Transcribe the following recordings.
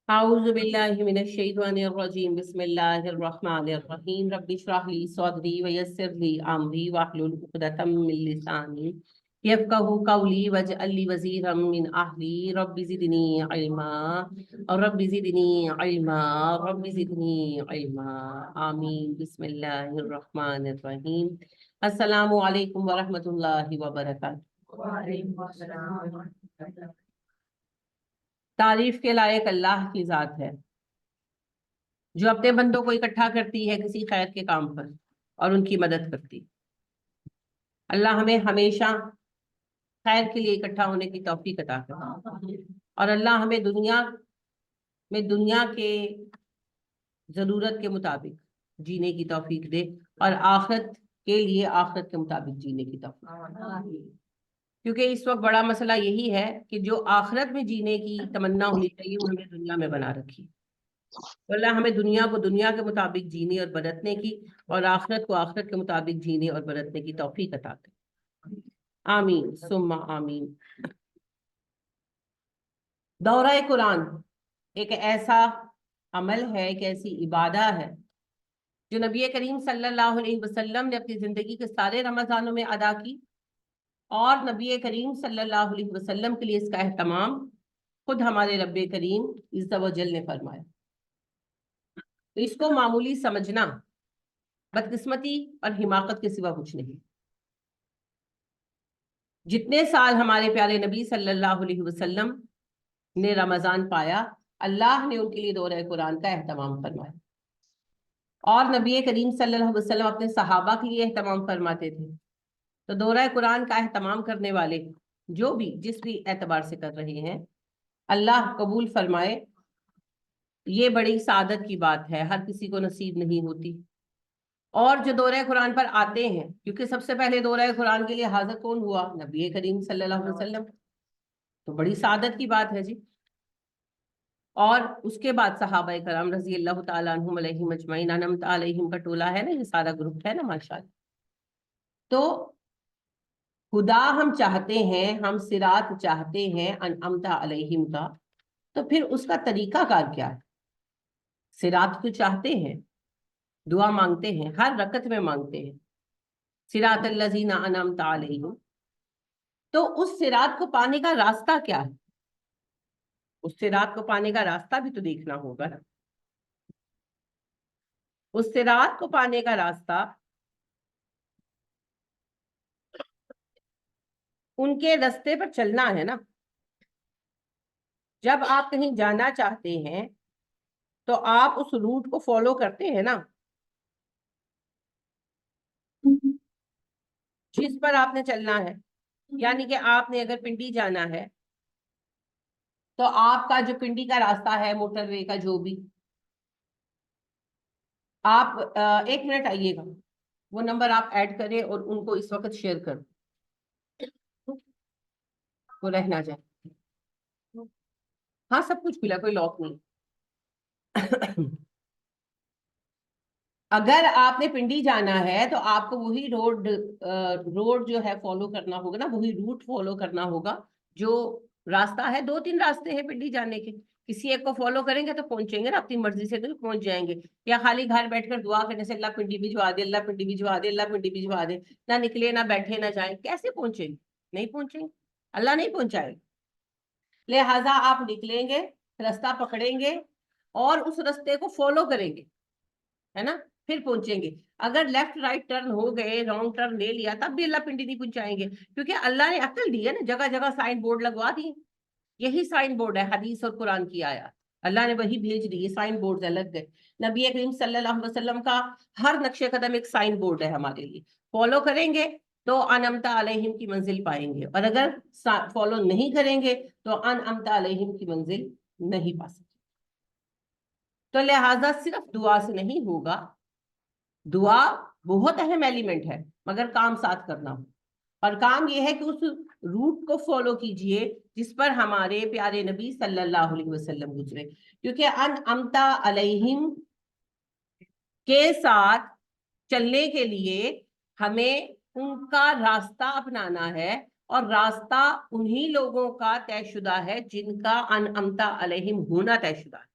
أعوذ بالله من الشيطان الرجيم بسم الله الرحمن الرحيم رب اشرح لي صدري ويسر لي أمري واحلل عقدة من لساني يفقهوا قولي واجعل لي وزيرا من أهلي رب زدني علما رب زدني علما رب زدني علما آمين بسم الله الرحمن الرحيم السلام عليكم ورحمة الله وبركاته۔ تعریف کے لائق اللہ کی ذات ہے جو اپنے بندوں کو اکٹھا کرتی ہے کسی خیر کے کام پر اور ان کی مدد کرتی۔ اللہ ہمیں ہمیشہ خیر کے لیے اکٹھا ہونے کی توفیق عطا کرے اور اللہ ہمیں دنیا کے ضرورت کے مطابق جینے کی توفیق دے اور آخرت کے لیے آخرت کے مطابق جینے کی توفیق، کیونکہ اس وقت بڑا مسئلہ یہی ہے کہ جو آخرت میں جینے کی تمنا ہونی چاہیے وہ ہمیں دنیا میں بنا رکھی۔ اللہ ہمیں دنیا کو دنیا کے مطابق جینے اور برتنے کی اور آخرت کو آخرت کے مطابق جینے اور برتنے کی توفیق عطا کرے، آمین ثم آمین۔ دورہ قرآن ایک ایسا عمل ہے، ایک ایسی عبادہ ہے جو نبی کریم صلی اللہ علیہ وسلم نے اپنی زندگی کے سارے رمضانوں میں ادا کی، اور نبی کریم صلی اللہ علیہ وسلم کے لیے اس کا اہتمام خود ہمارے رب کریم عز و جل نے فرمایا۔ تو اس کو معمولی سمجھنا بدقسمتی اور حماقت کے سوا کچھ نہیں۔ جتنے سال ہمارے پیارے نبی صلی اللہ علیہ وسلم نے رمضان پایا، اللہ نے ان کے لیے دورہ قرآن کا اہتمام فرمایا، اور نبی کریم صلی اللہ علیہ وسلم اپنے صحابہ کے لیے اہتمام فرماتے تھے۔ تو دورہ قرآن کا اہتمام کرنے والے جو بھی جس بھی اعتبار سے کر رہے ہیں، اللہ قبول فرمائے۔ یہ بڑی سعادت کی بات ہے، ہر کسی کو نصیب نہیں ہوتی۔ اور جو دورہ قرآن پر آتے ہیں، کیونکہ سب سے پہلے دورہ قرآن کے لیے حاضر کون ہوا؟ نبی کریم صلی اللہ علیہ وسلم، تو بڑی سعادت کی بات ہے جی۔ اور اس کے بعد صحابہ کرام رضی اللہ تعالیٰ عنہم علیہم اجمعین، انعمت علیہم کا ٹولہ ہے نا، یہ سارا گروپ ہے نا ماشاءاللہ۔ تو خدا ہم چاہتے ہیں، ہم صراط چاہتے ہیں انعمت علیہم کا، تو پھر اس کا طریقہ کار کیا ہے؟ صراط تو چاہتے ہیں، دعا مانگتے ہیں، ہر رکعت میں مانگتے ہیں صراط الذین انعمت علیہم، تو اس صراط کو پانے کا راستہ کیا ہے؟ اس صراط کو پانے کا راستہ بھی تو دیکھنا ہوگا نا۔ اس صراط کو پانے کا راستہ ان کے راستے پر چلنا ہے نا۔ جب آپ کہیں جانا چاہتے ہیں تو آپ اس روٹ کو فالو کرتے ہیں نا، جس پر آپ نے چلنا ہے۔ یعنی کہ آپ نے اگر پنڈی جانا ہے تو آپ کا جو پنڈی کا راستہ ہے، موٹر وے کا جو بھی، آپ 1 منٹ آئیے گا، وہ نمبر آپ ایڈ کریں اور ان کو اس وقت شیئر کر، وہ رہ نہ جائے۔ ہاں سب کچھ کھلا، کوئی لاک نہیں۔ اگر آپ نے پنڈی جانا ہے تو آپ کو وہی روڈ جو ہے فالو کرنا ہوگا نا، وہی روٹ فالو کرنا ہوگا جو راستہ ہے۔ 2-3 راستے ہیں پنڈی جانے کے، کسی ایک کو فالو کریں گے تو پہنچیں گے نا، اپنی مرضی سے تو پہنچ جائیں گے، یا خالی گھر بیٹھ کر دعا کرنے سے اللہ پنڈی بھجوا دے، اللہ پنڈی بھجوا دے، اللہ پنڈی بھجوا دے، نہ نکلے نہ بیٹھے نہ جائیں، کیسے پہنچیں گے؟ نہیں پہنچیں گے، اللہ نہیں پہنچائے۔ لہٰذا آپ نکلیں گے، راستہ پکڑیں گے اور اس راستے کو فالو کریں گے، ہے نا، پھر پہنچیں گے۔ اگر لیفٹ رائٹ ٹرن ہو گئے، رانگ ٹرن لے لیا، تب بھی اللہ پنڈی نہیں پہنچائیں گے، کیونکہ اللہ نے عقل دی ہے نا، جگہ جگہ سائن بورڈ لگوا دیے۔ یہی سائن بورڈ ہے حدیث اور قرآن کی آیات، اللہ نے وہی بھیج دی، یہ سائن بورڈ الگ گئے۔ نبی کریم صلی اللہ علیہ وسلم کا ہر نقش قدم ایک سائن بورڈ ہے ہمارے لیے، فالو کریں گے تو انعمت علیہم کی منزل پائیں گے، اور اگر فالو نہیں کریں گے تو انعمت علیہم کی منزل نہیں پا سکتے۔ تو لہٰذا صرف دعا سے نہیں ہوگا، دعا بہت اہم ایلیمنٹ ہے، مگر کام ساتھ کرنا ہو، اور کام یہ ہے کہ اس روٹ کو فالو کیجئے جس پر ہمارے پیارے نبی صلی اللہ علیہ وسلم گزرے، کیونکہ انعمت علیہم کے ساتھ چلنے کے لیے ہمیں ان کا راستہ اپنانا ہے، اور راستہ انہی لوگوں کا طے شدہ ہے جن کا انعمت علیہم ہونا طے شدہ ہے۔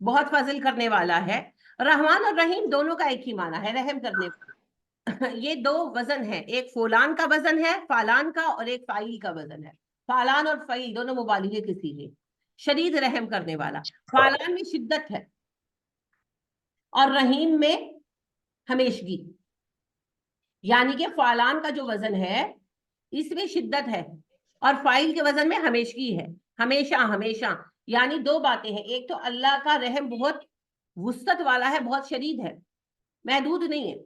بہت فضل کرنے والا ہے. رحمان اور رحیم دونوں کا ایک ہی معنی ہے، رحم کرنے والا. یہ دو وزن ہے، ایک فولان کا وزن ہے فالان کا، اور ایک فائل کا وزن ہے. فالان اور فائل دونوں مبالغے کے صیغے. شدید رحم کرنے والا، فالان میں شدت ہے اور رحیم میں ہمیشگی. یعنی کہ فالان کا جو وزن ہے اس میں شدت ہے اور فائل کے وزن میں ہمیشگی ہے، ہمیشہ ہمیشہ. یعنی دو باتیں ہیں، ایک تو اللہ کا رحم بہت وسعت والا ہے، بہت شدید ہے، محدود نہیں ہے،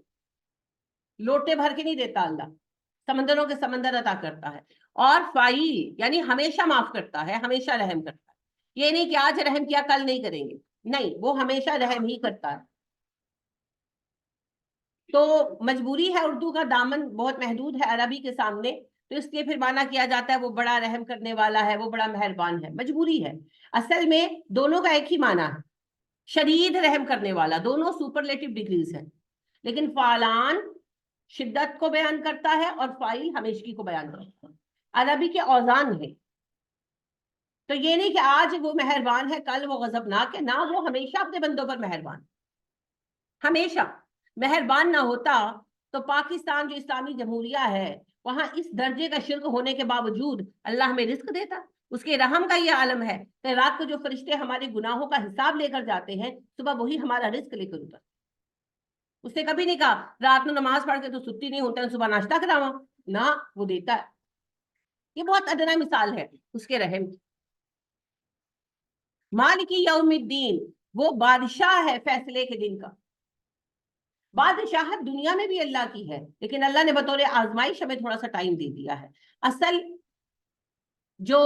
لوٹے بھر کے نہیں دیتا اللہ، سمندروں کے سمندر عطا کرتا ہے. اور فائل یعنی ہمیشہ معاف کرتا ہے، ہمیشہ رحم کرتا ہے. یہ نہیں کہ آج رحم کیا کل نہیں کریں گے، نہیں، وہ ہمیشہ رحم ہی کرتا ہے. تو مجبوری ہے، اردو کا دامن بہت محدود ہے عربی کے سامنے، تو اس لیے پھر معنی کیا جاتا ہے وہ بڑا رحم کرنے والا ہے، وہ بڑا مہربان ہے. مجبوری ہے. اصل میں دونوں کا ایک ہی معنی ہے، شدید رحم کرنے والا. دونوں سپرلیٹو ڈگریز ہیں، لیکن فالان شدت کو بیان کرتا ہے اور فائل ہمیشگی کو بیان کرتا ہے. عربی کے اوزان ہے. تو یہ نہیں کہ آج وہ مہربان ہے کل وہ غضبناک ہے، نہ، وہ ہمیشہ اپنے بندوں پر مہربان، ہمیشہ. مہربان نہ ہوتا تو پاکستان جو اسلامی جمہوریہ ہے وہاں اس درجے کا شرک ہونے کے باوجود اللہ ہمیں رزق دیتا. اس کے رحم کا یہ عالم ہے کہ رات کو جو فرشتے ہمارے گناہوں کا حساب لے کر جاتے ہیں صبح وہی ہمارا رزق لے کر اترتے. اس نے کبھی نہیں کہا رات کو نماز پڑھ کے تو ستی نہیں ہوتا ہے صبح ناشتہ کراواں، نہ، وہ دیتا ہے. یہ بہت ادنا مثال ہے اس کے رحم کی. مالکی یوم الدین، وہ بادشاہ ہے فیصلے کے دن کا. بادشاہت دنیا میں بھی اللہ کی ہے، لیکن اللہ نے بطور آزمائش ہمیں تھوڑا سا ٹائم دے دیا ہے. اصل جو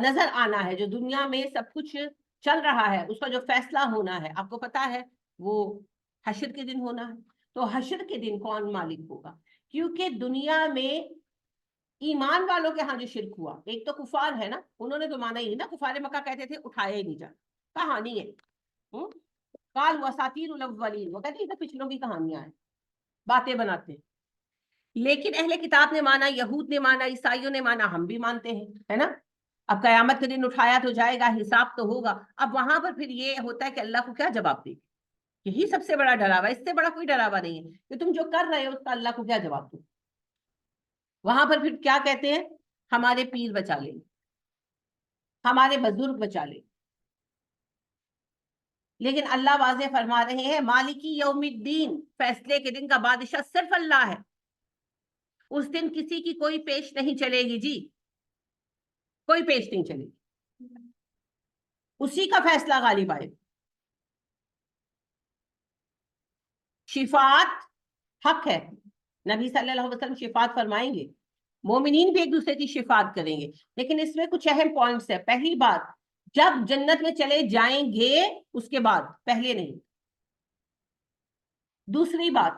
نظر آنا ہے، جو دنیا میں سب کچھ چل رہا ہے، اس کا جو فیصلہ ہونا ہے آپ کو پتا ہے وہ حشر کے دن ہونا ہے. تو حشر کے دن کون مالک ہوگا؟ کیونکہ دنیا میں ایمان والوں کے ہاں جو شرک ہوا، ایک تو کفار ہے نا، انہوں نے تو مانا ہی نہیں نا. کفار مکہ کہتے تھے اٹھایا ہی نہیں جاتا، کہانی ہے. قال واساطیر الاولین، وہ کہتے ہیں یہ پچھلوں کی کہانیاں ہیں، باتیں بناتے ہیں. لیکن اہل کتاب نے مانا، یہود نے مانا، عیسائیوں نے مانا، ہم بھی مانتے ہیں، ہے نا. اب قیامت کے دن اٹھایا تو جائے گا، حساب تو ہوگا. اب وہاں پر پھر یہ ہوتا ہے کہ اللہ کو کیا جواب دے. یہی سب سے بڑا ڈراوا، اس سے بڑا کوئی ڈراوا نہیں ہے کہ تم جو کر رہے ہو اس کا اللہ کو کیا جواب دو. وہاں پر پھر کیا کہتے ہیں؟ ہمارے پیر بچا لیں، ہمارے بزرگ بچا لیں. لیکن اللہ واضح فرما رہے ہیں مالکی یوم الدین، فیصلے کے دن کا بادشاہ صرف اللہ ہے. اس دن کسی کی کوئی پیش نہیں چلے گی جی، کوئی پیش نہیں چلے گی، اسی کا فیصلہ غالب آئے. شفاعت حق ہے، نبی صلی اللہ علیہ وسلم شفاعت فرمائیں گے، مومنین بھی ایک دوسرے کی شفاعت کریں گے. لیکن اس میں کچھ اہم پوائنٹس ہے. پہلی بات، جب جنت میں چلے جائیں گے اس کے بعد، پہلے نہیں. دوسری بات،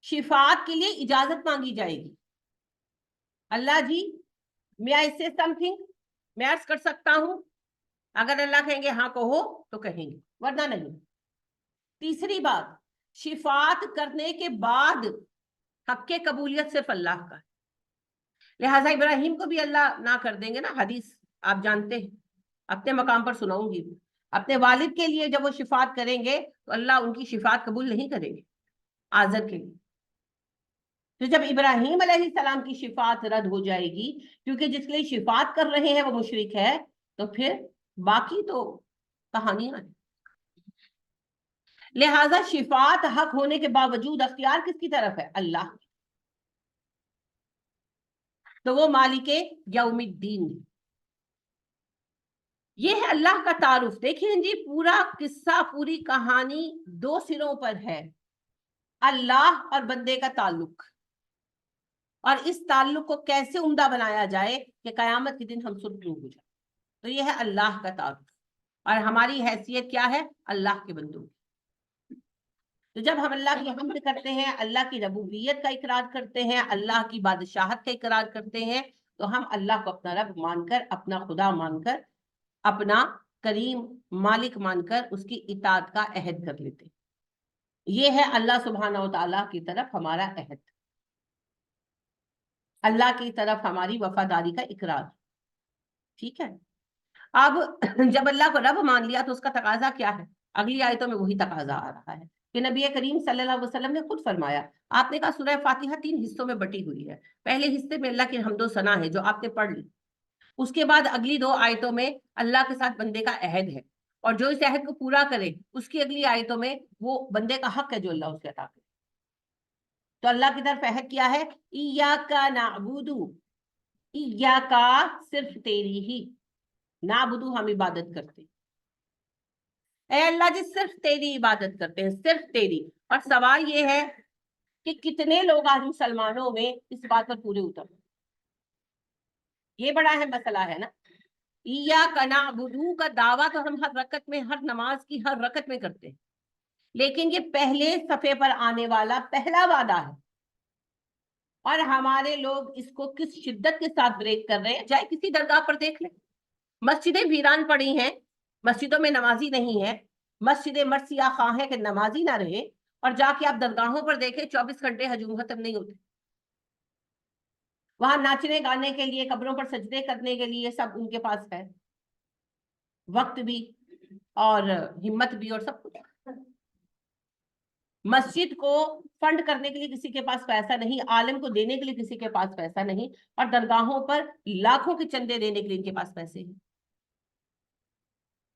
شفاعت کے لیے اجازت مانگی جائے گی. اللہ جی میں آئی سے سم تھنگ، میں عرض کر سکتا ہوں؟ اگر اللہ کہیں گے ہاں کہو تو کہیں گے، ورنہ نہیں. تیسری بات، شفاعت کرنے کے بعد حق کے قبولیت صرف اللہ کا ہے. لہٰذا ابراہیم کو بھی اللہ نہ کر دیں گے نا، حدیث آپ جانتے ہیں، اپنے مقام پر سناؤں گی. اپنے والد کے لیے جب وہ شفاعت کریں گے تو اللہ ان کی شفاعت قبول نہیں کریں گے آزر کے لیے. تو جب ابراہیم علیہ السلام کی شفاعت رد ہو جائے گی کیونکہ جس کے لیے شفاعت کر رہے ہیں وہ مشرک ہے، تو پھر باقی تو کہانیاں ہیں. لہذا شفاعت حق ہونے کے باوجود اختیار کس کی طرف ہے؟ اللہ. تو وہ مالک یوم الدین. یہ ہے اللہ کا تعارف. دیکھیں جی پورا قصہ، پوری کہانی دو سروں پر ہے، اللہ اور بندے کا تعلق، اور اس تعلق کو کیسے عمدہ بنایا جائے کہ قیامت کے دن ہم سرخرو ہو جائیں. تو یہ ہے اللہ کا تعارف، اور ہماری حیثیت کیا ہے؟ اللہ کے بندوں. تو جب ہم اللہ کی حمد کرتے ہیں، اللہ کی ربوبیت کا اقرار کرتے ہیں، اللہ کی بادشاہت کا اقرار کرتے ہیں، تو ہم اللہ کو اپنا رب مان کر، اپنا خدا مان کر، اپنا کریم مالک مان کر اس کی اطاعت کا عہد کر لیتے. یہ ہے اللہ سبحانہ و تعالیٰ کی طرف ہمارا عہد، اللہ کی طرف ہماری وفاداری کا اقرار. ٹھیک ہے. اب جب اللہ کو رب مان لیا تو اس کا تقاضا کیا ہے؟ اگلی آیتوں میں وہی تقاضا آ رہا ہے کہ نبی کریم صلی اللہ علیہ وسلم نے خود فرمایا، آپ نے کہا سورہ فاتحہ 3 حصوں میں بٹی ہوئی ہے، پہلے حصے میں اللہ کی حمد و ثنا ہے جو آپ نے پڑھ لی، اس کے بعد اگلی 2 آیتوں میں اللہ کے ساتھ بندے کا عہد ہے، اور جو اس عہد کو پورا کرے اس کی اگلی آیتوں میں وہ بندے کا حق ہے جو اللہ اس کے عطا کرے۔ تو اللہ کی طرف عہد کیا ہے؟ ایاک نعبد، ایاک صرف تیری ہی، نعبدو ہم عبادت کرتے ہیں، اے اللہ جی صرف تیری عبادت کرتے ہیں، صرف تیری۔ اور سوال یہ ہے کہ کتنے لوگ آج مسلمانوں میں اس بات پر پورے اتر، یہ بڑا اہم مسئلہ ہے نا۔ ایاک نعبدو کا دعویٰ تو ہم ہر رکعت میں، ہر نماز کی ہر رکعت میں کرتے ہیں، لیکن یہ پہلے صفحے پر آنے والا پہلا وعدہ ہے، اور ہمارے لوگ اس کو کس شدت کے ساتھ بریک کر رہے ہیں۔ چاہے کسی درگاہ پر دیکھ لیں، مسجدیں ویران پڑی ہیں، مسجدوں میں نمازی نہیں ہے، مسجد مرثیہ خواہ ہے کہ نمازی نہ رہے، اور جا کے آپ درگاہوں پر دیکھیں 24 گھنٹے ہجوم ختم نہیں ہوتے، وہاں ناچنے گانے کے لیے، قبروں پر سجدے کرنے کے لیے سب ان کے پاس ہے، وقت بھی اور ہمت بھی اور سب کچھ۔ مسجد کو فنڈ کرنے کے لیے کسی کے پاس پیسہ نہیں، عالم کو دینے کے لیے کسی کے پاس پیسہ نہیں، اور درگاہوں پر لاکھوں کے چندے دینے کے لیے ان کے پاس پیسے ہیں۔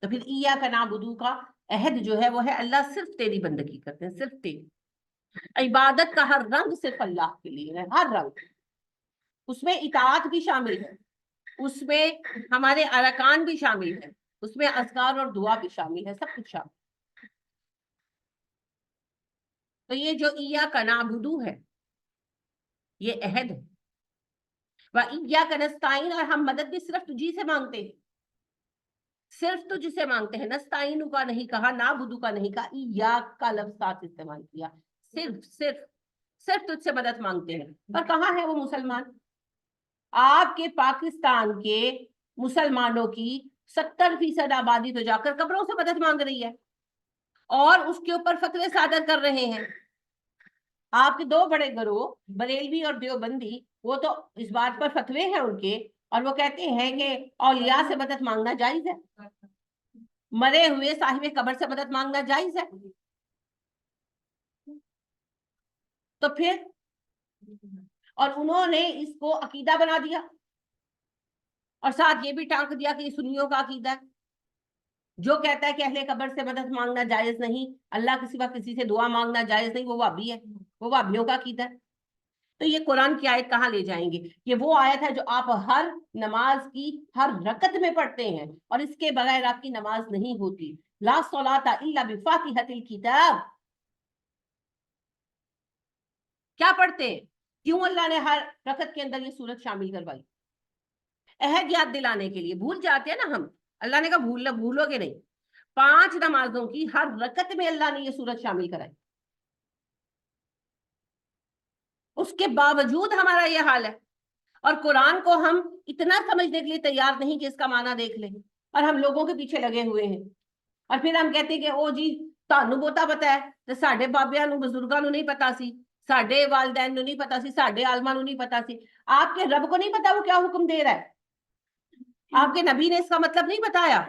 تو پھر ایاک نعبدو کا عہد جو ہے وہ ہے اللہ صرف تیری بندگی کرتے ہیں، صرف تیری عبادت کا ہر رنگ صرف اللہ کے لیے ہے، ہر رنگ، اس میں اطاعت بھی شامل ہے، اس میں ہمارے ارکان بھی شامل ہے، اس میں اذکار اور دعا بھی شامل ہے، سب کچھ شامل۔ تو یہ جو ایاک نعبدو ہے یہ عہد ہے، وَإِيَّاكَ نَسْتَعِينُ، اور ہم مدد بھی صرف تجھی سے مانگتے ہیں، صرف تجھ سے مانگتے ہیں۔ نستعین کا نہیں کہا، نعبدو کا نہیں کہا، ایاک کا لفظ ساتھ استعمال کیا، صرف صرف صرف تجھ سے مدد مانگتے ہیں۔ اور کہاں ہے وہ مسلمان؟ آپ کے پاکستان کے مسلمانوں کی 70% آبادی تو جا کر قبروں سے مدد مانگ رہی ہے اور اس کے اوپر فتوے صادر کر رہے ہیں۔ آپ کے 2 بڑے گروہ بریلوی اور دیوبندی، وہ تو اس بات پر فتوے ہیں ان کے، اور وہ کہتے ہیں کہ اولیاء سے مدد مانگنا جائز ہے، مرے ہوئے صاحب قبر سے مدد مانگنا جائز ہے۔ تو پھر اور انہوں نے اس کو عقیدہ بنا دیا، اور ساتھ یہ بھی ٹانک دیا کہ یہ سنیوں کا عقیدہ ہے، جو کہتا ہے کہ اہل قبر سے مدد مانگنا جائز نہیں، اللہ کے سوا کسی سے دعا مانگنا جائز نہیں، وہ وہابی ہے، وہ وہابیوں کا عقیدہ ہے۔ تو یہ قرآن کی آیت کہاں لے جائیں گے؟ یہ وہ آیت ہے جو آپ ہر نماز کی ہر رکعت میں پڑھتے ہیں، اور اس کے بغیر آپ کی نماز نہیں ہوتی۔ لا صلاۃ الا بفاتحۃ الکتاب، کیا پڑھتے ہیں؟ کیوں اللہ نے ہر رکعت کے اندر یہ سورت شامل کروائی؟ عہد یاد دلانے کے لیے۔ بھول جاتے ہیں نا ہم، اللہ نے کہا بھولو گے نہیں، 5 نمازوں کی ہر رکعت میں اللہ نے یہ سورت شامل کرائی، اس کے باوجود ہمارا یہ حال ہے، اور قرآن کو ہم اتنا سمجھنے کے لیے تیار نہیں کہ اس کا معنی دیکھ لیں، اور ہم لوگوں کے پیچھے لگے ہوئے ہیں، اور پھر ہم کہتے ہیں کہ او جی تانوں بہتا پتا ہے، تو ساڈے بابیاں نوں بزرگاں نوں نہیں پتا سی، ساڈے والدین نوں نہیں پتا سی، ساڈے عالماں نوں نہیں پتا سی۔ آپ کے رب کو نہیں پتا وہ کیا حکم دے رہا ہے؟ آپ کے نبی نے اس کا مطلب نہیں بتایا؟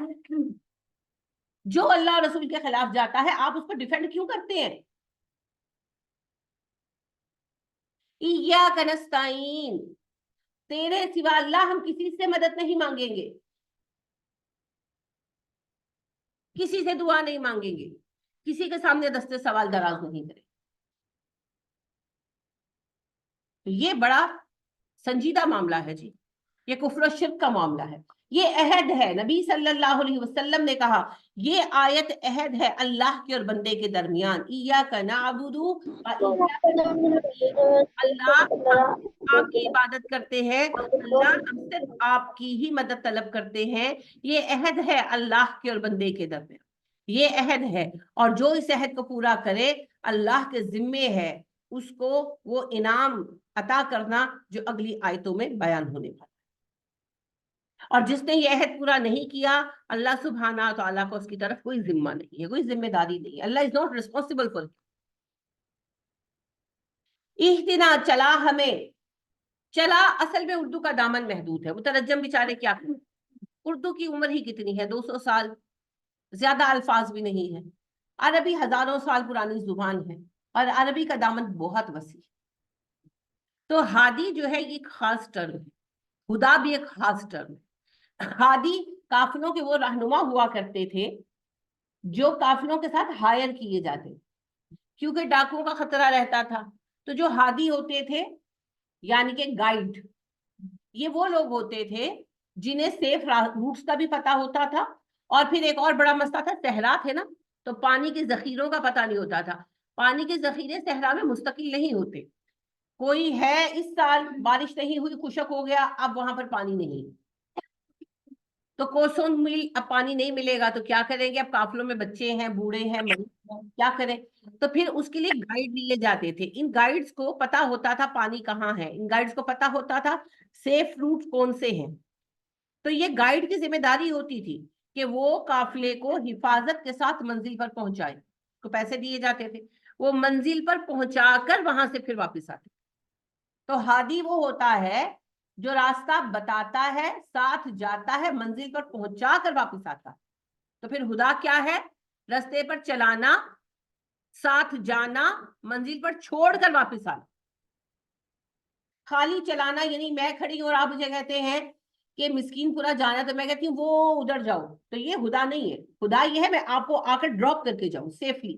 جو اللہ اور رسول کے خلاف جاتا ہے آپ اس کو ڈیفینڈ کیوں کرتے ہیں؟ ایاک نستعین، تیرے سوا اللہ ہم کسی سے مدد نہیں مانگیں گے، کسی سے دعا نہیں مانگیں گے، کسی کے سامنے دستے سوال دراز نہیں کریں۔ تو یہ بڑا سنجیدہ معاملہ ہے جی، یہ کفر و شرک کا معاملہ ہے، یہ عہد ہے۔ نبی صلی اللہ علیہ وسلم نے کہا یہ آیت عہد ہے اللہ کے اور بندے کے درمیان، ایاک نعبد و ایاک نستعین، اللہ آپ کی عبادت کرتے ہیں، اللہ ہم صرف آپ کی ہی مدد طلب کرتے ہیں۔ یہ عہد ہے اللہ کے اور بندے کے درمیان، یہ عہد ہے، اور جو اس عہد کو پورا کرے اللہ کے ذمے ہے اس کو وہ انعام عطا کرنا جو اگلی آیتوں میں بیان ہونے والا ہے۔ اور جس نے یہ عہد پورا نہیں کیا اللہ سبحانہ تعالیٰ کو اس کی طرف کوئی ذمہ نہیں ہے، کوئی ذمہ داری نہیں ہے، اللہ از ناٹ ریسپانسبل فار۔ اہدنا، چلا ہمیں، چلا اصل میں اردو کا دامن محدود ہے، مترجم بیچارے کیا کریں، اردو کی عمر ہی کتنی ہے، 200 سال، زیادہ الفاظ بھی نہیں ہے. عربی ہزاروں سال پرانی زبان ہے اور عربی کا دامن بہت وسیع. تو ہادی جو ہے یہ ایک خاص ٹرم ہے، ہدا بھی ایک خاص ٹرم ہے. ہادی قافلوں کے وہ رہنما ہوا کرتے تھے جو قافلوں کے ساتھ ہائر کیے جاتے، کیونکہ ڈاکوؤں کا خطرہ رہتا تھا. تو جو ہادی ہوتے تھے یعنی کہ گائیڈ، یہ وہ لوگ ہوتے تھے جنہیں سیف روٹس کا بھی پتا ہوتا تھا. اور پھر ایک اور بڑا مسئلہ تھا، صحرا تھے نا، تو پانی کے ذخیروں کا پتا نہیں ہوتا تھا. پانی کے ذخیرے صحرا میں مستقل نہیں ہوتے. کوئی ہے اس سال بارش نہیں ہوئی، خشک ہو گیا، اب وہاں پر پانی نہیں، تو کوسوں میل اب پانی نہیں ملے گا، تو کیا کریں گے؟ اب قافلوں میں بچے ہیں، بوڑھے ہیں، مریض ہیں، کیا کریں؟ تو پھر اس کے لیے گائیڈ لیے جاتے تھے. ان گائیڈز کو پتا ہوتا تھا پانی کہاں ہے، ان گائیڈز کو پتا ہوتا تھا سیف روٹ کون سے ہیں. تو یہ گائیڈ کی ذمہ داری ہوتی تھی کہ وہ قافلے کو حفاظت کے ساتھ منزل پر پہنچائے. کو پیسے دیے جاتے تھے، وہ منزل پر پہنچا کر وہاں سے پھر واپس آتے. تو ہادی وہ ہوتا ہے جو راستہ بتاتا ہے، ساتھ جاتا ہے، منزل پر پہنچا کر واپس آتا. تو پھر ہدا کیا ہے؟ راستے پر چلانا، ساتھ جانا، منزل پر چھوڑ کر واپس آنا. خالی چلانا یعنی میں کھڑی ہوں اور آپ مجھے کہتے ہیں کہ مسکین پورا جانا، تو میں کہتی ہوں وہ ادھر جاؤ، تو یہ ہدا نہیں ہے. ہدا یہ ہے میں آپ کو آ کر ڈراپ کر کے جاؤں سیفلی.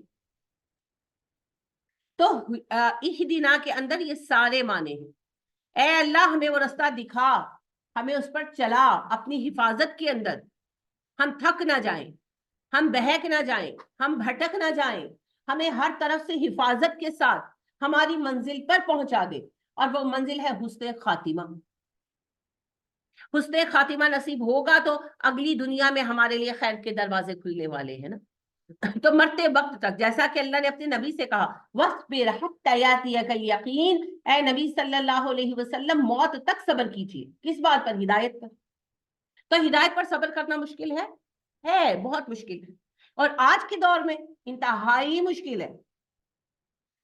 تو اہدنا کے اندر یہ سارے معنی ہیں. اے اللہ ہمیں وہ راستہ دکھا، ہمیں اس پر چلا اپنی حفاظت کے اندر. ہم تھک نہ جائیں، ہم بہک نہ جائیں، ہم بھٹک نہ جائیں. ہمیں ہر طرف سے حفاظت کے ساتھ ہماری منزل پر پہنچا دے. اور وہ منزل ہے حسن خاتمہ. حسن خاتمہ نصیب ہوگا تو اگلی دنیا میں ہمارے لیے خیر کے دروازے کھلنے والے ہیں نا. تو مرتے وقت تک، جیسا کہ اللہ نے اپنے نبی سے کہا وَاصْبِرْ حَتَّىٰ يَأْتِيَكَ الْيَقِينُ، اے نبی صلی اللہ علیہ وسلم موت تک صبر کیجیے. کس بات پر؟ ہدایت پر. تو ہدایت پر صبر کرنا مشکل ہے بہت مشکل ہے، اور آج کے دور میں انتہائی مشکل ہے.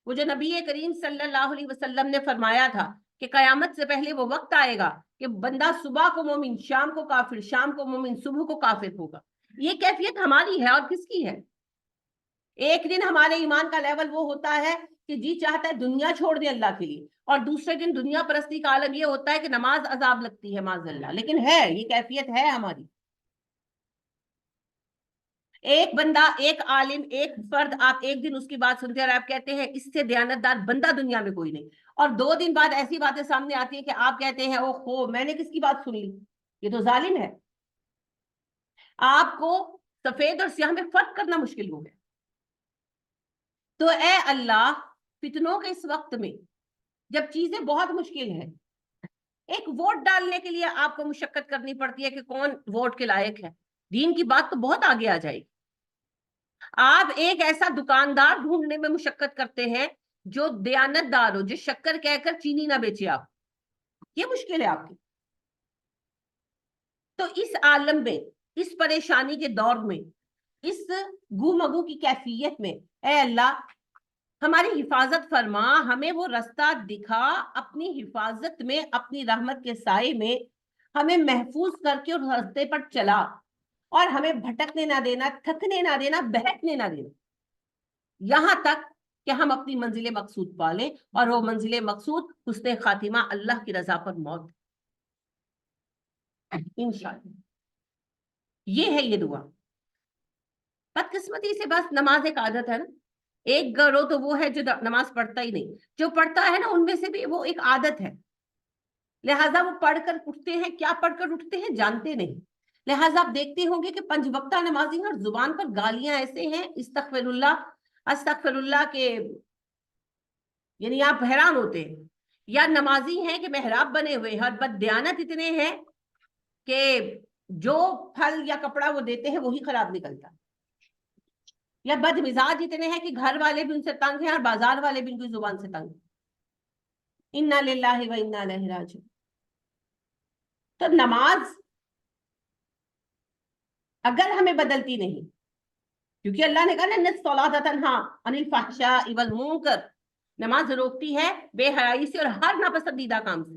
وہ جو نبی کریم صلی اللہ علیہ وسلم نے فرمایا تھا کہ قیامت سے پہلے وہ وقت آئے گا کہ بندہ صبح کو مومن، شام کو کافر، شام کو مومن، صبح کو کافر ہوگا. یہ کیفیت ہماری ہے اور کس کی ہے؟ ایک دن ہمارے ایمان کا لیول وہ ہوتا ہے کہ جی چاہتا ہے دنیا چھوڑ دے اللہ کے لیے، اور دوسرے دن دنیا پرستی کا عالم یہ ہوتا ہے کہ نماز عذاب لگتی ہے معاذ اللہ. لیکن ہے، یہ کیفیت ہے ہماری. ایک بندہ، ایک عالم، ایک فرد، آپ ایک دن اس کی بات سنتے ہیں اور آپ کہتے ہیں اس سے دیانتدار بندہ دنیا میں کوئی نہیں، اور 2 دن بعد ایسی باتیں سامنے آتی ہیں کہ آپ کہتے ہیں او ہو میں نے کس کی بات سن لی، یہ تو ظالم ہے. آپ کو سفید اور سیاہ میں فرق کرنا مشکل ہو گیا. تو اے اللہ فتنوں کے اس وقت میں جب چیزیں بہت مشکل ہیں، ایک ووٹ ڈالنے کے لیے آپ کو مشقت کرنی پڑتی ہے کہ کون ووٹ کے لائق ہے. دین کی بات تو بہت آگے آ جائے گی. آپ ایک ایسا دکاندار ڈھونڈنے میں مشقت کرتے ہیں جو دیانت دار ہو، جو شکر کہہ کر چینی نہ بیچے آپ. یہ مشکل ہے آپ کی. تو اس عالم میں، اس پریشانی کے دور میں، اس گو مگو کی کیفیت میں اے اللہ ہماری حفاظت فرما، ہمیں وہ راستہ دکھا، اپنی حفاظت میں، اپنی رحمت کے سائے میں ہمیں محفوظ کر کے اس راستے پر چلا، اور ہمیں بھٹکنے نہ دینا، تھکنے نہ دینا، بہکنے نہ دینا، یہاں تک کہ ہم اپنی منزل مقصود پالیں. اور وہ منزل مقصود حسن خاتمہ، اللہ کی رضا پر موت. انشاءاللہ یہ ہے یہ دعا. بدقسمتی سے بس نماز ایک عادت ہے نا. ایک گروہ تو وہ ہے جو نماز پڑھتا ہی نہیں، جو پڑھتا ہے نا ان میں سے بھی وہ ایک عادت ہے، لہٰذا وہ پڑھ کر اٹھتے ہیں، کیا پڑھ کر اٹھتے ہیں جانتے نہیں. لہٰذا آپ دیکھتے ہوں گے کہ 5 وقتہ نمازی ہیں اور زبان پر گالیاں ایسے ہیں استغفر اللہ استغفر اللہ کے، یعنی آپ حیران ہوتے ہیں. یا نمازی ہیں کہ محراب بنے ہوئے ہیں اور بددیانت اتنے ہیں کہ جو پھل یا کپڑا وہ دیتے ہیں وہی خراب نکلتا. یا بد مزاج اتنے ہیں کہ گھر والے بھی ان سے تنگ ہیں اور بازار والے بھی ان کی زبان سے تنگ. انا للہ و انا الیہ راجعون. تو نماز اگر ہمیں بدلتی نہیں، کیونکہ اللہ نے کہا نا الصلاۃ تنہا عن الفحشاء والمنکر، نماز روکتی ہے بے حیائی سے اور ہر ناپسندیدہ کام سے.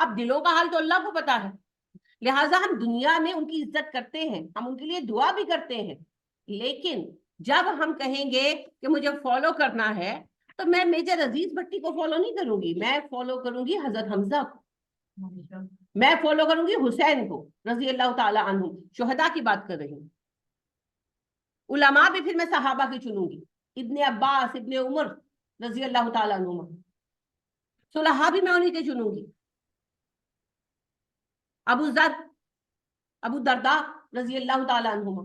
اب دلوں کا حال تو اللہ کو پتا ہے، لہٰذا ہم دنیا میں ان کی عزت کرتے ہیں، ہم ان کے لیے دعا بھی کرتے ہیں، لیکن جب ہم کہیں گے کہ مجھے فالو کرنا ہے تو میں میجر عزیز بھٹی کو فالو نہیں کروں گی، میں فالو کروں گی حضرت حمزہ کو، میں فالو کروں گی حسین کو رضی اللہ تعالی عنہ، شہداء کی بات کر رہی ہوں۔ علماء بھی پھر میں صحابہ کی چنوں گی، ابن عباس، ابن عمر رضی اللہ تعالیٰ عنہ، صلحاء بھی میں انہیں کے چنوں گی، ابو ذر، ابو درداء رضی اللہ تعالیٰ عنہ،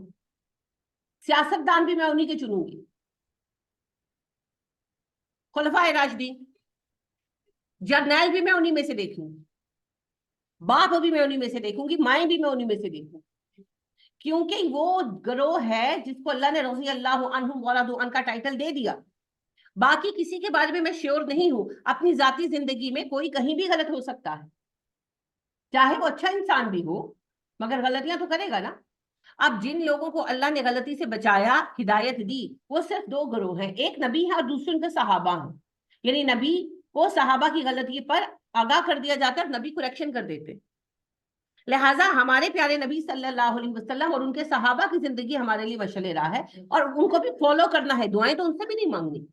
سیاستدان بھی میں انہیں کے چنوں گی، خلفائے راشدین، جرنیل بھی میں انہیں میں سے دیکھوں گی، باپ بھی میں انہیں میں سے دیکھوں گی، مائیں بھی میں انہیں میں سے دیکھوں گی، کیونکہ وہ گروہ ہے جس کو اللہ نے رضی اللہ عنہم ورضوا عنہ کا ٹائٹل دے دیا۔ باقی کسی کے بارے میں میں شیور نہیں ہوں، اپنی ذاتی زندگی میں کوئی کہیں بھی غلط ہو سکتا ہے، چاہے وہ اچھا انسان بھی ہو مگر غلطیاں تو کرے گا نا۔ اب جن لوگوں کو اللہ نے غلطی سے بچایا، ہدایت دی، وہ صرف دو گروہ ہیں، ایک نبی ہے اور دوسرے ان کے صحابہ ہیں، یعنی نبی کو صحابہ کی غلطی پر آگاہ کر دیا جاتا ہے، نبی کریکشن کر دیتے۔ لہٰذا ہمارے پیارے نبی صلی اللہ علیہ وسلم اور ان کے صحابہ کی زندگی ہمارے لیے مشعل راہ ہے، اور ان کو بھی فالو کرنا ہے، دعائیں تو ان سے بھی نہیں مانگنی۔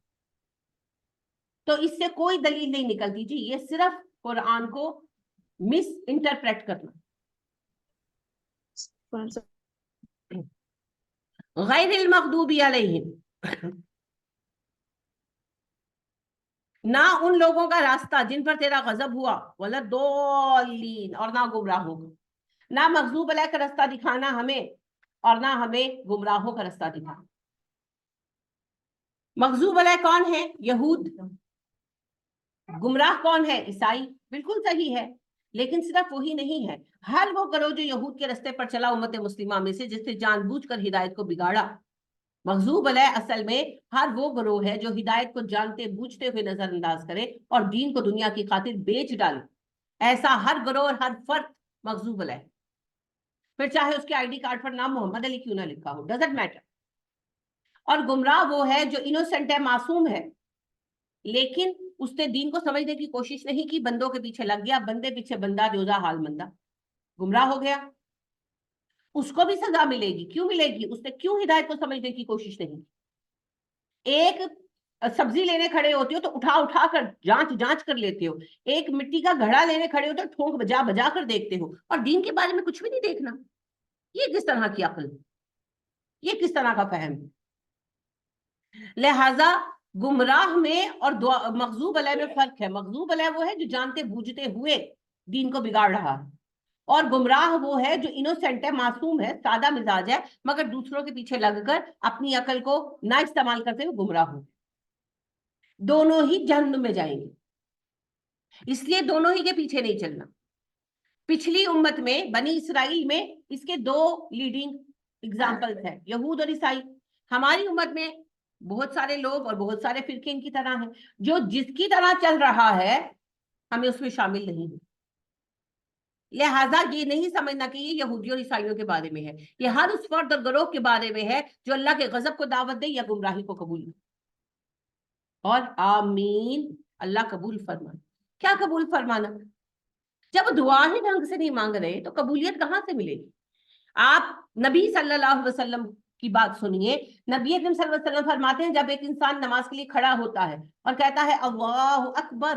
تو اس سے کوئی دلیل نہیں نکلتی جی، یہ صرف قرآن کو مس انٹرپریٹ کرنا۔ غیر المغضوب علیہم، نہ ان لوگوں کا راستہ جن پر تیرا غضب ہوا، ولا الضالین، اور نہ گمراہوں کا، نہ مغضوب علیہ کا راستہ دکھانا ہمیں اور نہ ہمیں گمراہوں کا راستہ دکھانا۔ مغضوب علیہ کون ہے؟ یہود۔ گمراہ کون ہے؟ عیسائی۔ بالکل صحیح ہے، لیکن صرف وہی نہیں ہے، ہر وہ گروہ جو یہود کے راستے پر چلا امت مسلمہ میں سے، جس نے جان بوجھ کر ہدایت کو بگاڑا۔ مغضوب علیہ اصل میں ہر وہ گروہ ہے جو ہدایت کو جانتے بوجھتے ہوئے نظر انداز کرے اور دین کو دنیا کی خاطر بیچ ڈالے، ایسا ہر گروہ اور ہر فرد مغضوب علیہ، پھر چاہے اس کے آئی ڈی کارڈ پر نام محمد علی کیوں نہ لکھا ہو، ڈزنٹ میٹر۔ اور گمراہ وہ ہے جو انوسنٹ ہے، معصوم ہے، لیکن اس نے دین کو سمجھنے کی کوشش نہیں کی، بندوں کے پیچھے لگ گیا، بندے پیچھے بندہ دیوزا حال مندہ، گمراہ ہو گیا، اس کو بھی سزا ملے گی۔ کیوں ملے گی؟ اس نے کیوں ہدایت کو سمجھنے کی کوشش نہیں کی؟ ایک سبزی لینے کھڑے ہوتے ہو تو اٹھا اٹھا کر جانچ کر لیتے ہو، ایک مٹی کا گھڑا لینے کھڑے ہوتے ہو ٹھونک بجا بجا کر دیکھتے ہو، اور دین کے بارے میں کچھ بھی نہیں دیکھنا۔ یہ کس طرح کی عقل، یہ کس طرح کا فہم؟ لہذا گمراہ میں اور مغضوب علیہ میں فرق ہے۔ مغضوب علیہ وہ ہے جو جانتے بوجھتے ہوئے دین کو بگاڑ رہا ہے، اور گمراہ وہ ہے جو انوسنٹ ہے، معصوم ہے، سادہ مزاج ہے، مگر دوسروں کے پیچھے لگ کر اپنی عقل کو نہ استعمال کرتے ہوئے گمراہ ہو۔ دونوں ہی جہنم میں جائیں گے، اس لیے دونوں ہی کے پیچھے نہیں چلنا۔ پچھلی امت میں بنی اسرائیل میں اس کے دو لیڈنگ اگزامپلز ہیں، یہود اور عیسائی۔ ہماری امت میں بہت سارے لوگ اور بہت سارے فرقے ان کی طرح ہیں، جو جس کی طرح چل رہا ہے ہمیں اس میں شامل نہیں ہے۔ لہٰذا یہ نہیں سمجھنا کہ یہ یہودی اور عیسائیوں کے بارے میں ہے، یہ ہر اس فرد اور گروہ کے بارے میں ہے جو اللہ کے غضب کو دعوت دے یا گمراہی کو قبول کرے۔ اور آمین، اللہ قبول فرمانا۔ کیا قبول فرمانا؟ جب دعا ہی ڈھنگ سے نہیں مانگ رہے تو قبولیت کہاں سے ملے گی؟ آپ نبی صلی اللہ علیہ وسلم کی بات سنیے، نبی اکرم صلی اللہ علیہ وسلم فرماتے ہیں جب ایک انسان نماز کے لیے کھڑا ہوتا ہے اور کہتا ہے اللہ اکبر،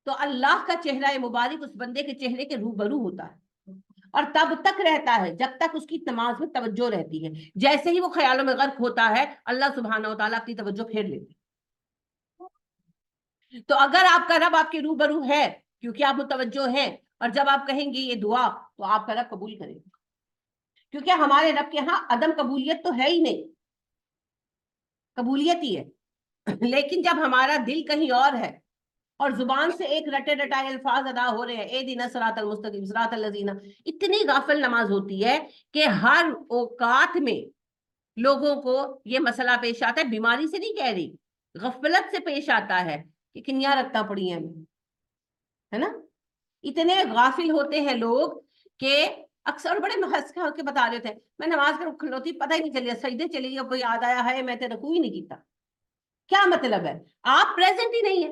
تو اللہ کا چہرہ مبارک اس بندے کے چہرے کے روبرو ہوتا ہے، اور تب تک رہتا ہے جب تک اس کی نماز میں توجہ رہتی ہے۔ جیسے ہی وہ خیالوں میں غرق ہوتا ہے اللہ سبحانہ و تعالیٰ اپنی توجہ پھیر لیتے ہیں۔ تو اگر آپ کا رب آپ کے روبرو ہے کیونکہ آپ متوجہ ہیں، اور جب آپ کہیں گے یہ دعا تو آپ کا رب قبول کرے گا، کیونکہ ہمارے رب کے ہاں عدم قبولیت تو ہے ہی نہیں، قبولیت ہی ہے۔ لیکن جب ہمارا دل کہیں اور ہے اور زبان سے ایک رٹے رٹائے الفاظ ادا ہو رہے ہیں، اہدنا الصراط المستقیم صراط الذین، اتنی غافل نماز ہوتی ہے کہ ہر اوقات میں لوگوں کو یہ مسئلہ پیش آتا ہے، بیماری سے نہیں کہہ رہی، غفلت سے پیش آتا ہے کہ کنیاں رکھتا پڑی ہیں، ہے نا؟ اتنے غافل ہوتے ہیں لوگ کہ اکثر بڑے ہنس کے بتا رہے تھے میں نماز کر کھلوتی پتہ ہی نہیں چلیا، سجدے چلی گئی، کوئی یاد آیا ہے میں تے رکوع ہی نہیں کیتا۔ کیا مطلب ہے؟ آپ پریزنٹ ہی نہیں ہے۔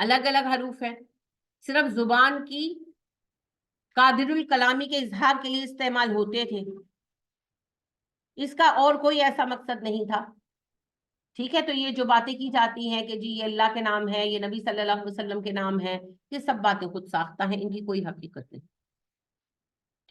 الگ الگ حروف ہیں، صرف زبان کی قادر الکلامی کے اظہار کے لیے استعمال ہوتے تھے، اس کا اور کوئی ایسا مقصد نہیں تھا. ٹھیک ہے، تو یہ جو باتیں کی جاتی ہیں کہ جی یہ اللہ کے نام ہے، یہ نبی صلی اللہ علیہ وسلم کے نام ہے، یہ سب باتیں خود ساختہ ہیں، ان کی کوئی حقیقت نہیں.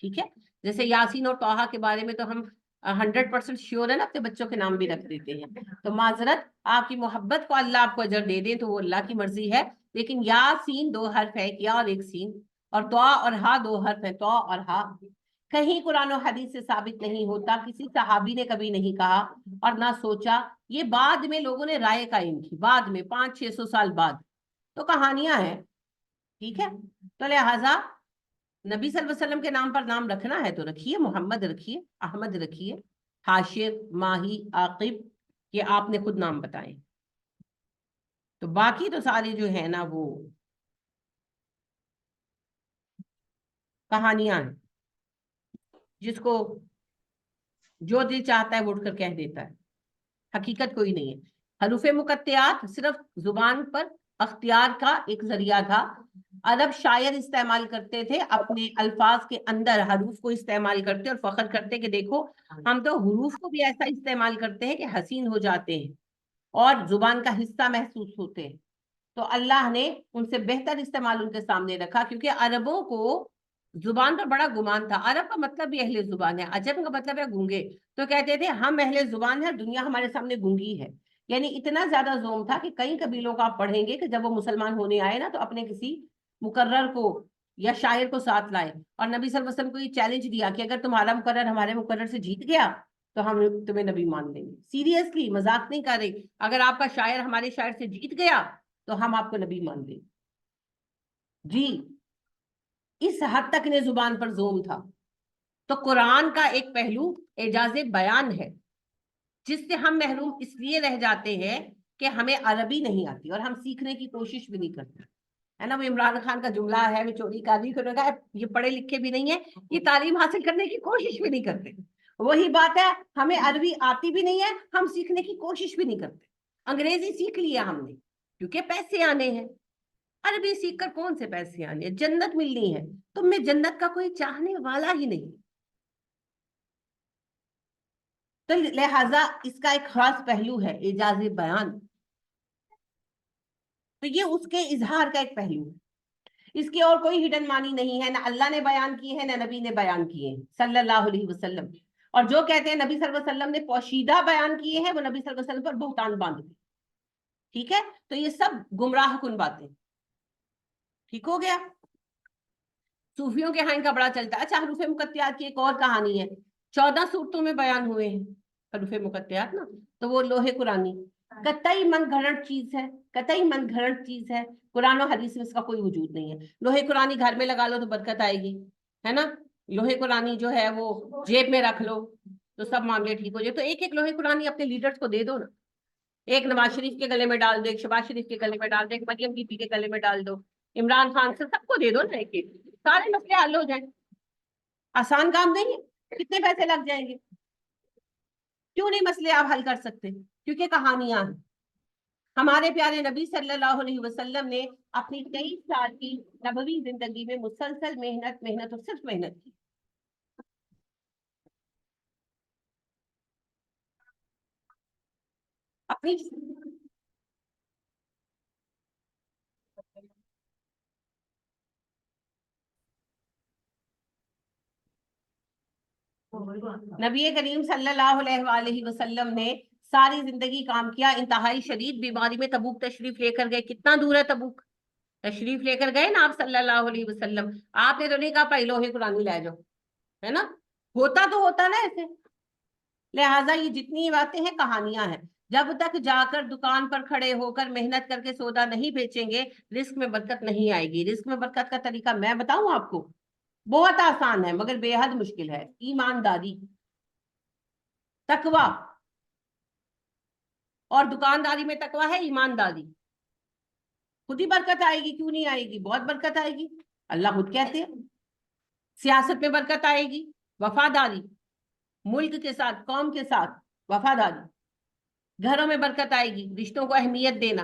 ٹھیک ہے، جیسے یاسین اور طٰہٰ کے بارے میں تو ہم 100% شیور ہے نا، اپنے بچوں کے نام بھی رکھ دیتے ہیں. تو معذرت، آپ کی محبت کو اللہ آپ کو اجر دے دیں تو وہ اللہ کی مرضی ہے، لیکن یاسین 2 حرف ہے، یا اور 1 سین، اور طٰہٰ اور ہا 2 حرف ہے، طٰ اور ہا. کہیں قرآن و حدیث سے ثابت نہیں ہوتا، کسی صحابی نے کبھی نہیں کہا اور نہ سوچا. یہ بعد میں لوگوں نے رائے قائم کی، بعد میں 500-600 سال بعد، تو کہانیاں ہیں. ٹھیک ہے، تو لہٰذا نبی صلی اللہ علیہ وسلم کے نام پر نام رکھنا ہے تو رکھیے، محمد رکھیے، احمد رکھیے، حاشر، ماہی، عاقب، یہ آپ نے خود نام بتائے. تو باقی تو سارے جو ہے نا وہ کہانیاں ہیں، جس کو جو دل چاہتا ہے وہ اٹھ کر کہہ دیتا ہے، حقیقت کوئی نہیں ہے. حروف مقطعات صرف زبان پر اختیار کا ایک ذریعہ تھا. عرب شاعر استعمال کرتے تھے، اپنے الفاظ کے اندر حروف کو استعمال کرتے اور فخر کرتے کہ دیکھو ہم تو حروف کو بھی ایسا استعمال کرتے ہیں کہ حسین ہو جاتے ہیں اور زبان کا حصہ محسوس ہوتے ہیں. تو اللہ نے ان سے بہتر استعمال ان کے سامنے رکھا، کیونکہ عربوں کو زبان پر بڑا گمان تھا. عرب کا مطلب بھی اہل زبان ہے، عجم کا مطلب ہے گونگے. تو کہتے تھے ہم اہل زبان ہیں، دنیا ہمارے سامنے گونگی ہے. یعنی اتنا زیادہ زوم تھا کہ کئی قبیلوں کا آپ پڑھیں گے کہ جب وہ مسلمان ہونے آئے نا تو اپنے کسی مقرر کو یا شاعر کو ساتھ لائے اور نبی صلی اللہ علیہ وسلم کو یہ چیلنج دیا کہ اگر تمہارا مقرر ہمارے مقرر سے جیت گیا تو ہم تمہیں نبی مان لیں گے. سیریسلی، مذاق نہیں کر رہی، اگر آپ کا شاعر ہمارے شاعر سے جیت گیا تو ہم آپ کو نبی مان لیں گے. جی، اس حد تک نے زبان پر زوم تھا. تو قرآن کا ایک پہلو اعجاز بیان ہے، جس سے ہم محروم اس لیے رہ جاتے ہیں کہ ہمیں عربی نہیں آتی اور ہم سیکھنے کی کوشش بھی نہیں کرتے. ہے نا، وہ عمران خان کا جملہ ہے، وہ چوری کاری کو لگا ہے، یہ پڑھے لکھے بھی نہیں ہے، یہ تعلیم حاصل کرنے کی کوشش بھی نہیں کرتے. وہی بات ہے، ہمیں عربی آتی بھی نہیں ہے، ہم سیکھنے کی کوشش بھی نہیں کرتے. انگریزی سیکھ لیا ہم نے کیونکہ پیسے آنے ہیں. عربی سیکھ کر کون سے پیسے آنے ہیں؟ جنت ملنی ہے، تم میں جنت کا کوئی چاہنے والا ہی نہیں. تو لہٰذا اس کا ایک خاص پہلو ہے اعجاز بیان. تو یہ اس کے اظہار کا ایک پہلو ہے، اس کی اور کوئی ہڈن مانی نہیں ہے، نہ اللہ نے بیان کی ہے نہ نبی نے بیان کیے ہیں صلی اللہ علیہ وسلم. اور جو کہتے ہیں نبی صلی اللہ علیہ وسلم نے پوشیدہ بیان کیے ہیں، وہ نبی صلی اللہ علیہ وسلم پر بہتان باندھتے. ٹھیک ہے، تو یہ سب گمراہ کن باتیں. ٹھیک ہو گیا. صوفیوں کے ہاں ان کا بڑا چلتا ہے. اچھا، حروف مقطعات کی ایک اور کہانی ہے. 14 صورتوں میں بیان ہوئے ہیں حروف مقطعات نا. تو وہ لوح قرآنی قطعی من گھڑت چیز ہے، قطعی من گھڑت چیز ہے. قرآن و حدیث میں اس کا کوئی وجود نہیں ہے. لوح قرآنی گھر میں لگا لو تو برکت آئے گی، ہے نا. لوح قرآنی جو ہے وہ جیب میں رکھ لو تو سب معاملے ٹھیک ہو جائے. تو ایک ایک لوح قرآنی اپنے لیڈرز کو دے دو نا. ایک نواز شریف کے گلے میں ڈال دو، ایک شہباز شریف کے گلے میں ڈال دو، ایک مریم بی بی کے گلے میں ڈال دو، عمران خان سے سب کو دے دو نا ایک ایک، سارے مسئلے حل ہو جائیں. آسان کام نہیں ہے، کتنے پیسے لگ جائیں گے. کیوں نہیں مسئلے آپ حل کر سکتے؟ کیونکہ کہانیاں ہیں. ہمارے پیارے نبی صلی اللہ علیہ وسلم نے اپنی 23 سال کی نبوی زندگی میں مسلسل محنت اور صرف محنت کی. اپنی نبی کریم صلی اللہ علیہ وآلہ وسلم نے ساری زندگی کام کیا. انتہائی شدید بیماری میں تبوک تشریف لے کر گئے. کتنا دور ہے تبوک؟ تشریف لے کر گئے نا آپ صلی اللہ علیہ وسلم. آپ نے تو نہیں کہا پائی لوہے قرآن لے جاؤ، ہے نا. ہوتا تو ہوتا نا ایسے. لہٰذا یہ جتنی باتیں ہیں کہانیاں ہیں. جب تک جا کر دکان پر کھڑے ہو کر محنت کر کے سودا نہیں بیچیں گے، رزق میں برکت نہیں آئے گی. رزق میں برکت کا طریقہ میں بتاؤں آپ کو، بہت آسان ہے مگر بے حد مشکل ہے. ایمانداری، تقوی. اور دکانداری میں تقوی ہے، ایمانداری. خود ہی برکت آئے گی. کیوں نہیں آئے گی؟ بہت برکت آئے گی. اللہ خود کہتے ہیں. سیاست میں برکت آئے گی، وفاداری، ملک کے ساتھ، قوم کے ساتھ وفاداری. گھروں میں برکت آئے گی، رشتوں کو اہمیت دینا.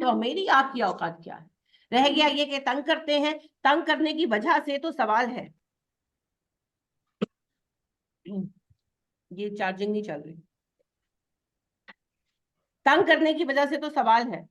تو میری آپ کی اوقات کیا ہے؟ رہ گیا یہ کہ تنگ کرتے ہیں، تنگ کرنے کی وجہ سے تو سوال ہے، یہ چارجنگ نہیں چل رہی، تنگ کرنے کی وجہ سے تو سوال ہے.